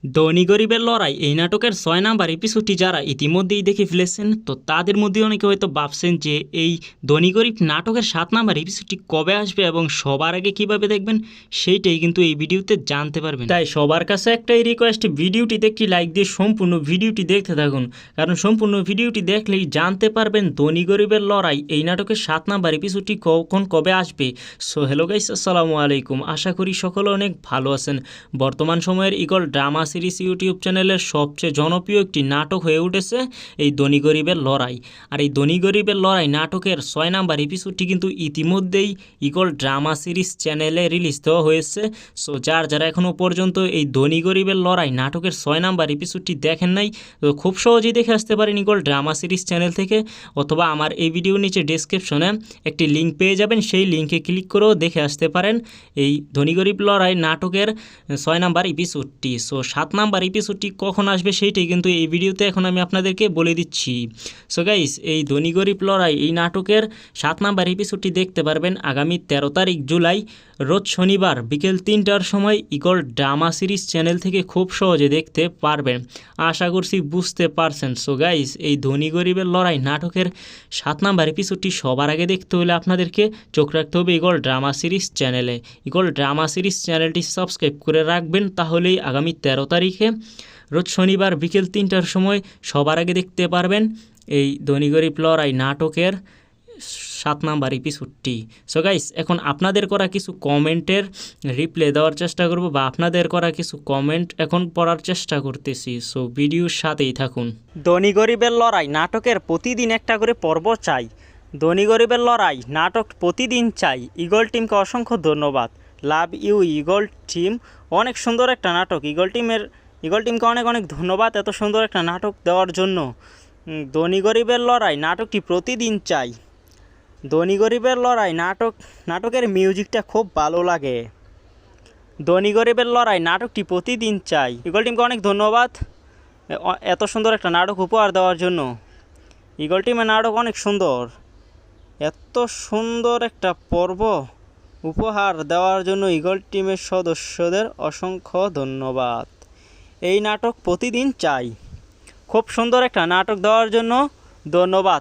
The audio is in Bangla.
ধনী গরিবের লড়াই এই নাটকের ৬ নাম্বার এপিসোডটি যারা ইতিমধ্যেই দেখে ফেলেছেন তো তাদের মধ্যে অনেকে হয়তো ভাবছেন যে এই ধনী গরিব নাটকের ৭ নাম্বার এপিসোডটি কবে আসবে এবং সবার আগে কিভাবে দেখবেন সেইটাই কিন্তু এই ভিডিওতে জানতে পারবেন। তাই সবার কাছে একটাই রিকোয়েস্ট, ভিডিওটিতে একটি লাইক দিয়ে সম্পূর্ণ ভিডিওটি দেখতে থাকুন, কারণ সম্পূর্ণ ভিডিওটি দেখলেই জানতে পারবেন ধনী গরিবের লড়াই এই নাটকের ৭ নাম্বার এপিসোডটি কখন কবে আসবে। সো হ্যালো গাইস, আসসালামু আলাইকুম, আশা করি সকলে অনেক ভালো আছেন। বর্তমান সময়ের ইগল ড্রামা সিরিজ ইউটিউব চ্যানেলের সবচেয়ে জনপ্রিয় একটি নাটক হয়ে উঠেছে এই ধনী গরিবের লড়াই। আর এই ধনী গরিবের লড়াই নাটকের ৬ নাম্বার এপিসোডটি কিন্তু ইতিমধ্যেই ইগল ড্রামা সিরিজ চ্যানেলে রিলিজ দেওয়া হয়েছে। সো যারা এখনও পর্যন্ত এই ধনী গরিবের লড়াই নাটকের ৬ নাম্বার এপিসোডটি দেখেন নাই, তো খুব সহজেই দেখে আসতে পারেন ইগল ড্রামা সিরিজ চ্যানেল থেকে, অথবা আমার এই ভিডিওর নিচে ডেসক্রিপশনে একটি লিঙ্ক পেয়ে যাবেন, সেই লিঙ্কে ক্লিক করেও দেখে আসতে পারেন এই ধনী গরিব লড়াই নাটকের ৬ নাম্বার এপিসোডটি। সো ৭ নাম্বার এপিসোডটি কখন আসবে সেইটাই কিন্তু এই ভিডিওতে এখন আমি আপনাদেরকে বলে দিচ্ছি। সো গাইস, এই ধনী গরিব লড়াই এই নাটকের ৭ নাম্বার এপিসোডটি দেখতে পারবেন আগামী ১৩ তারিখ জুলাই রোজ শনিবার বিকেল ৩টার সময় ইগল ড্রামা সিরিজ চ্যানেল থেকে খুব সহজে দেখতে পারবেন। আশা করছি বুঝতে পারছেন। সো গাইস, এই ধনী গরিবের লড়াই নাটকের ৭ নাম্বার এপিসোডটি সবার আগে দেখতে হলে আপনাদেরকে চোখ রাখতে হবে ইগল ড্রামা সিরিজ চ্যানেলে। ইগল ড্রামা সিরিজ চ্যানেলটি সাবস্ক্রাইব করে রাখবেন, তাহলেই আগামী ১৩ তারিখে রোজ শনিবার বিকেল ৩টার সময় সবার আগে দেখতে পারবেন এই ধনী গরিব লড়াই নাটকের ৭ নাম্বার এপিসোডটি। সো গাইস, এখন আপনাদের করা কিছু কমেন্টের রিপ্লাই দেওয়ার চেষ্টা করব, বা আপনাদের করা কিছু কমেন্ট এখন পড়ার চেষ্টা করতেছি। সো ভিডিওর সাথেই থাকুন। ধনী গরিবের লড়াই নাটকের প্রতিদিন একটা করে পর্ব চাই। ধনী গরিবের লড়াই নাটক প্রতিদিন চাই। ইগল টিমকে অসংখ্য ধন্যবাদ। লাভ ইউ ইগল টিম, অনেক সুন্দর একটা নাটক। ইগল টিমকে অনেক অনেক ধন্যবাদ এত সুন্দর একটা নাটক দেওয়ার জন্য। ধনী গরিবের লড়াই নাটকটি প্রতিদিন চাই। ধনী গরিবের লড়াই নাটকের মিউজিকটা খুব ভালো লাগে। ধনী গরিবের লড়াই নাটকটি প্রতিদিন চাই। ইগল টিমকে অনেক ধন্যবাদ এত সুন্দর একটা নাটক উপহার দেওয়ার জন্য। ইগল টিমের নাটক অনেক সুন্দর, এত সুন্দর একটা পর্ব উপহার দেওয়ার জন্য ইগল টিমের সদস্যদের অসংখ্য ধন্যবাদ। এই নাটক প্রতিদিন চাই। খুব সুন্দর একটা নাটক দেওয়ার জন্য ধন্যবাদ